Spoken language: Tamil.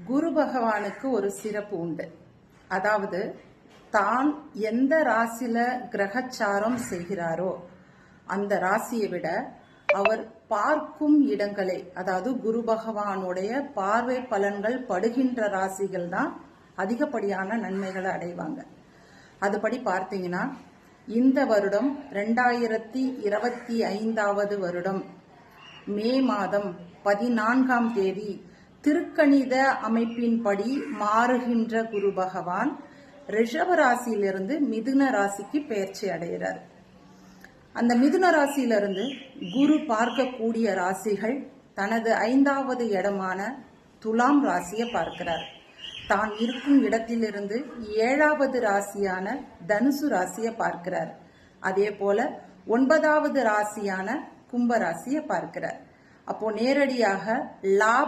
குரு பகவானுக்கு ஒரு சிறப்பு உண்டு. அதாவது தான் எந்த ராசியில கிரகச்சாரம் செய்கிறாரோ அந்த ராசியை விட அவர் பார்க்கும் இடங்களை, அதாவது குரு பகவானுடைய பார்வை பலன்கள் படுகின்ற ராசிகள் தான் அதிகப்படியான நன்மைகளை அடைவாங்க. அதுபடி பார்த்தீங்கன்னா இந்த வருடம் 2025 வருடம் மே மாதம் 14ஆம் தேதி திருக்கணித அமைப்பின்படி மாறுகின்ற குரு பகவான் ரிஷப ராசியிலிருந்து மிதுன ராசிக்கு பெயர்ச்சி அடைகிறார். அந்த மிதுன ராசியிலிருந்து குரு பார்க்கக்கூடிய ராசிகள் தனது 5வது இடமான துலாம் ராசியை பார்க்கிறார். தான் இருக்கும் இடத்திலிருந்து 7வது ராசியான தனுசு ராசியை பார்க்கிறார். அதே போல 9வது ராசியான கும்ப ராசியை பார்க்கிறார். அப்போ நேரடியாக லாப